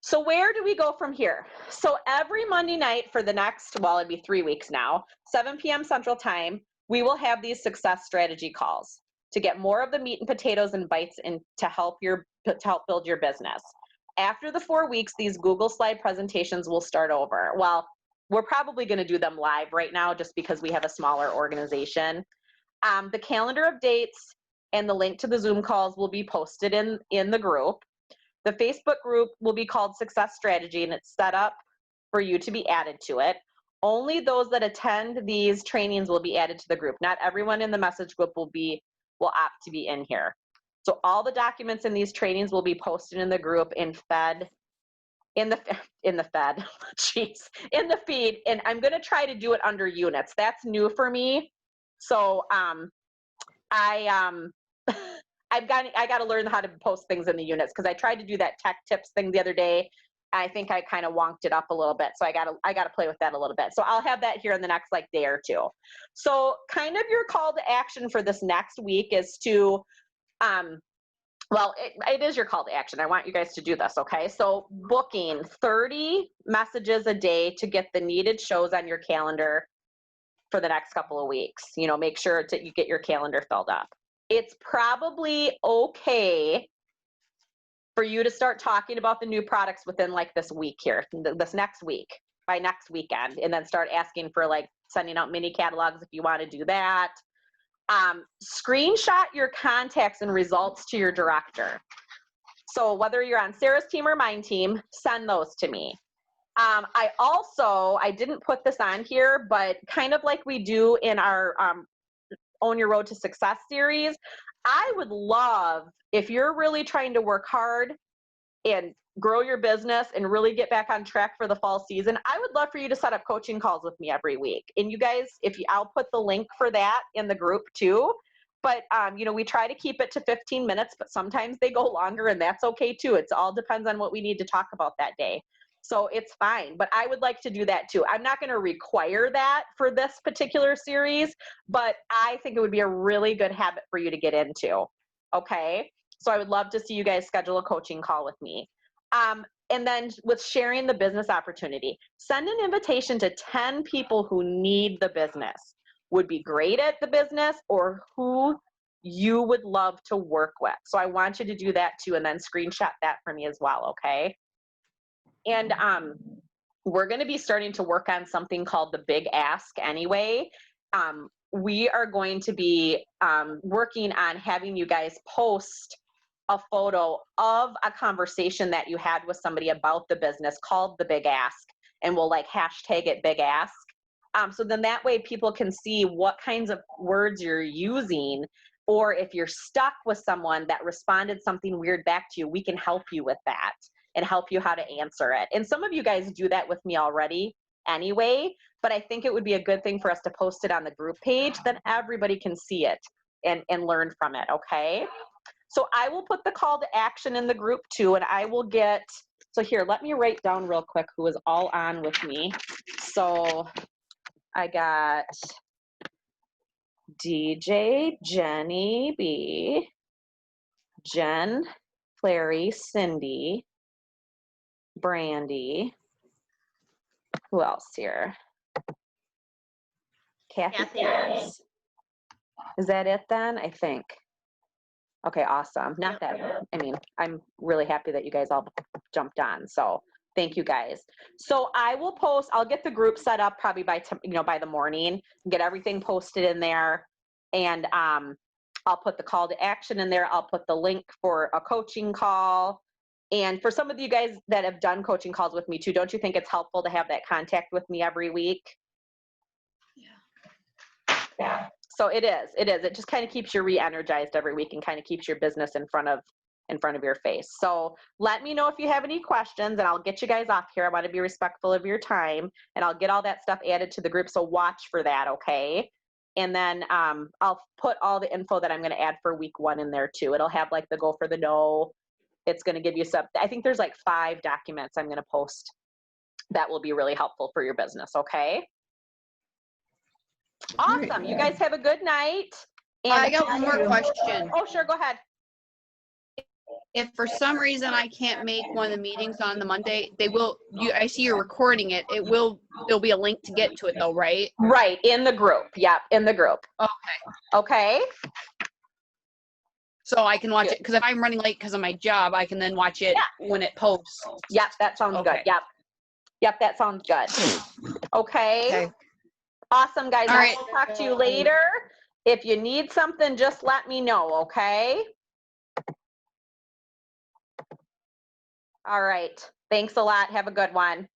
So where do we go from here? So every Monday night for the next, it'd be 3 weeks now, 7 p.m. Central Time, we will have these success strategy calls to get more of the meat and potatoes and bites in to help build your business. After the 4 weeks, these Google slide presentations will start over. Well, we're probably going to do them live right now just because we have a smaller organization. The calendar of dates and the link to the Zoom calls will be posted in the group. The Facebook group will be called Success Strategy, and it's set up for you to be added to it. Only those that attend these trainings will be added to the group. Not everyone in the message group will opt to be in here. So all the documents in these trainings will be posted in the group in the feed. And I'm going to try to do it under units. That's new for me. So I got to learn how to post things in the units, because I tried to do that tech tips thing the other day. I think I kind of wonked it up a little bit. So I got to play with that a little bit. So I'll have that here in the next like day or two. So kind of your call to action for this next week is to, well, it is your call to action. I want you guys to do this, okay? So booking 30 messages a day to get the needed shows on your calendar for the next couple of weeks. You know, make sure that you get your calendar filled up. It's probably okay for you to start talking about the new products within like this week here, this next week, by next weekend, and then start asking for like sending out mini catalogs if you want to do that. Screenshot your contacts and results to your director. So whether you're on Sarah's team or mine team, send those to me. I didn't put this on here, but kind of like we do in our Own Your Road to Success series, I would love, if you're really trying to work hard and grow your business and really get back on track for the fall season, I would love for you to set up coaching calls with me every week. And you guys, I'll put the link for that in the group too. But, you know, we try to keep it to 15 minutes, but sometimes they go longer, and that's okay too. It all depends on what we need to talk about that day. So it's fine, but I would like to do that too. I'm not going to require that for this particular series, but I think it would be a really good habit for you to get into. Okay. So I would love to see you guys schedule a coaching call with me. And then with sharing the business opportunity, send an invitation to 10 people who need the business, would be great at the business, or who you would love to work with. So I want you to do that too, and then screenshot that for me as well. Okay. And we're going to be starting to work on something called the Big Ask anyway. We are going to be working on having you guys post a photo of a conversation that you had with somebody about the business called the Big Ask, and we'll like hashtag it Big Ask. So then that way people can see what kinds of words you're using, or if you're stuck with someone that responded something weird back to you, we can help you with that and help you how to answer it. And some of you guys do that with me already anyway, but I think it would be a good thing for us to post it on the group page, then everybody can see it and learn from it, okay? So I will put the call to action in the group too, and I will get, so here, let me write down real quick who is all on with me. So I got DJ, Jenny B, Jen, Clary, Cindy, Brandy, who else here? Kathy. Is that it then? I think. Okay, awesome. Not that, I mean, I'm really happy that you guys all jumped on. So thank you guys. So I will post, I'll get the group set up probably by, by the morning, get everything posted in there. And I'll put the call to action in there. I'll put the link for a coaching call. And for some of you guys that have done coaching calls with me too, don't you think it's helpful to have that contact with me every week? Yeah. So it is. It just kind of keeps you re-energized every week and kind of keeps your business in front of your face. So let me know if you have any questions, and I'll get you guys off here. I want to be respectful of your time, and I'll get all that stuff added to the group. So watch for that, okay? And then I'll put all the info that I'm going to add for week 1 in there too. It'll have like the go for the no. It's going to give you some, I think there's like 5 documents I'm going to post that will be really helpful for your business, okay? Awesome. You guys have a good night. And I got one more question. Oh, sure. Go ahead. If for some reason I can't make one of the meetings on the Monday, I see you're recording it. There'll be a link to get to it though, right? Right. In the group. Yep. In the group. Okay. So I can watch it, because if I'm running late because of my job, I can then watch it when it posts. Yep. That sounds good. Yep. That sounds good. Okay. Awesome, guys. All right. I'll talk to you later. If you need something, just let me know, okay? All right. Thanks a lot. Have a good one.